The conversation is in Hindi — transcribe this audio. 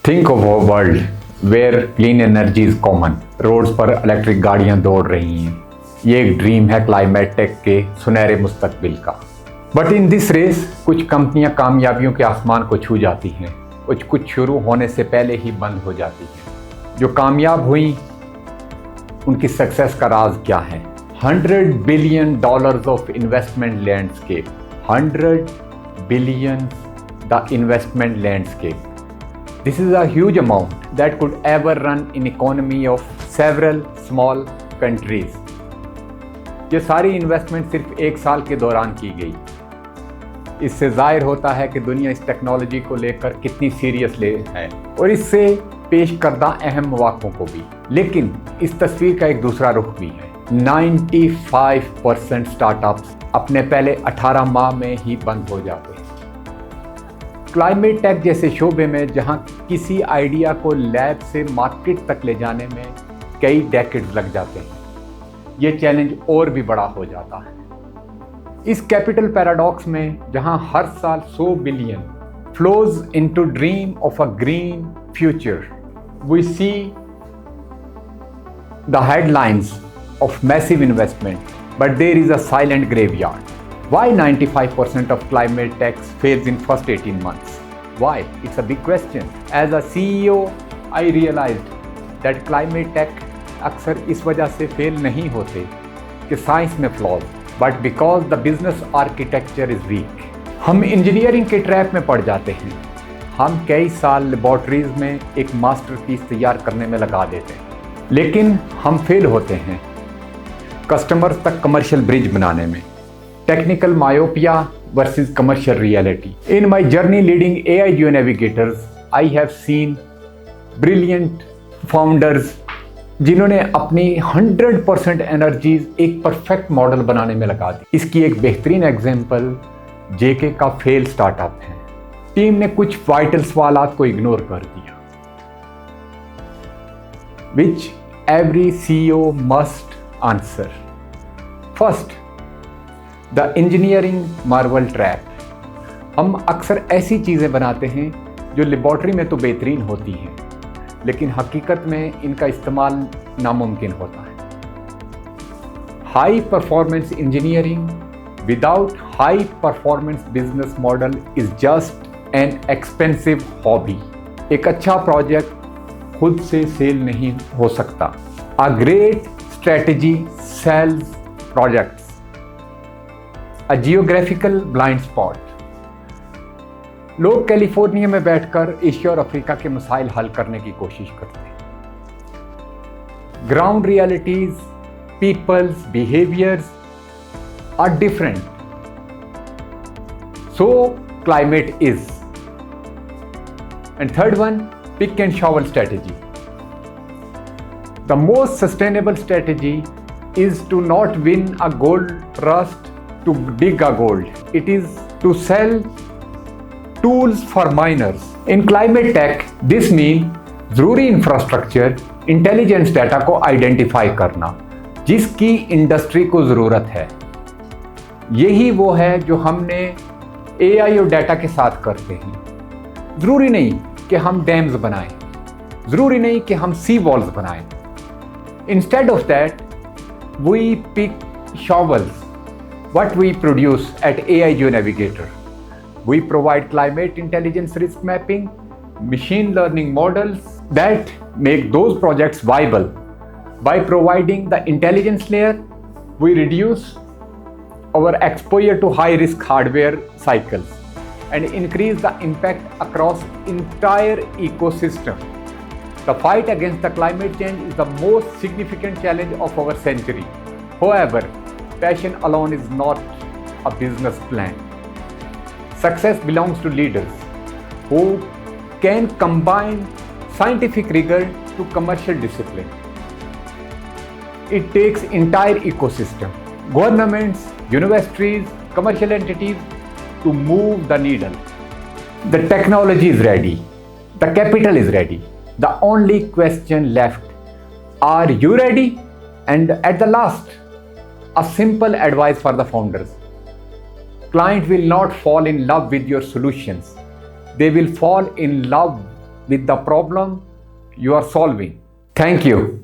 Think of a world where clean energy is common. Roads पर इलेक्ट्रिक गाड़ियां दौड़ रही हैं। ये एक ड्रीम है क्लाइमेट टेक के सुनहरे मुस्तकबिल का। बट इन दिस रेस कुछ कंपनियां कामयाबियों के आसमान को छू जाती हैं, कुछ शुरू होने से पहले ही बंद हो जाती हैं। जो कामयाब हुई उनकी सक्सेस का राज क्या है? $100 billion of investment landscape. 100 billion the investment landscape. This is a huge amount that could ever run in economy of several small countries. ये सारी इन्वेस्टमेंट सिर्फ एक साल के दौरान की गई। इससे जाहिर होता है कि दुनिया इस टेक्नोलॉजी को लेकर कितनी सीरियसली है और इससे पेश करदा अहम मौक़ों को भी। लेकिन इस तस्वीर का एक दूसरा रुख भी है। 95% स्टार्टअप्स अपने पहले 18 माह में ही बंद हो जाते हैं। क्लाइमेट टेक जैसे शोबे में जहां किसी आइडिया को लैब से मार्केट तक ले जाने में कई डेकेड्स लग जाते हैं, ये चैलेंज और भी बड़ा हो जाता है। इस कैपिटल पैराडॉक्स में जहां हर साल 100 billion flows into dream of a green future, we see the headlines of massive investment, but there is a silent graveyard. Why 95% of climate tech fails in first 18 months? Why? It's a big question. As a CEO, I realized that climate tech अक्सर इस वजह से फेल नहीं होते कि साइंस में flaws, but because the business architecture is weak. हम इंजीनियरिंग के ट्रैप में पड़ जाते हैं। हम कई साल लेबॉर्ट्रीज में एक मास्टरपीस तैयार करने में लगा देते हैं, लेकिन हम फेल होते हैं कस्टमर्स तक कमर्शियल ब्रिज बनाने में। Technical myopia versus commercial reality. In my journey leading AI Jio navigators, I have seen brilliant founders जिन्होंने अपनी 100% एनर्जीज एक परफेक्ट मॉडल बनाने में लगा दी। इसकी एक बेहतरीन एग्जांपल JK का फेल स्टार्टअप है। टीम ने कुछ वाइटल सवालात को इग्नोर कर दिया, which every CEO must answer. First, the engineering Marvel trap. हम अक्सर ऐसी चीज़ें बनाते हैं जो लेबॉर्ट्री में तो बेहतरीन होती हैं, लेकिन हकीकत में इनका इस्तेमाल नामुमकिन होता है। High performance engineering without high performance business model is just an expensive hobby. एक अच्छा प्रोजेक्ट खुद से सेल नहीं हो सकता। A great strategy sells projects. A geographical blind spot. लोग कैलिफोर्निया में बैठकर एशिया और अफ्रीका के मसाइल हल करने की कोशिश करते हैं। Ground realities, peoples behaviours are different, so climate is. And third one, pick and shovel strategy. The most sustainable strategy is to not win a gold rush to dig a gold. It is to sell tools for miners. In climate tech, this means ज़रूरी इंफ्रास्ट्रक्चर, इंटेलिजेंस डाटा को आइडेंटिफाई करना जिसकी इंडस्ट्री को ज़रूरत है। यही वो है जो हमने AI और डाटा के साथ करते हैं। ज़रूरी नहीं कि हम डैम्स बनाएं, ज़रूरी नहीं कि हम सी वॉल्स बनाएं। Instead of that, we pick shovels. What we produce at AI Geo Navigator, we provide climate intelligence risk mapping, machine learning models that make those projects viable. By providing the intelligence layer, we reduce our exposure to high risk hardware cycles and increase the impact across entire ecosystem. The fight against the climate change is the most significant challenge of our century. However, passion alone is not a business plan. Success belongs to leaders who can combine scientific rigor to commercial discipline. It takes entire ecosystem, governments, universities, commercial entities to move the needle. The technology is ready. The capital is ready. The only question left, are you ready? And at the last, a simple advice for the founders. Client will not fall in love with your solutions. They will fall in love with the problem you are solving. Thank you.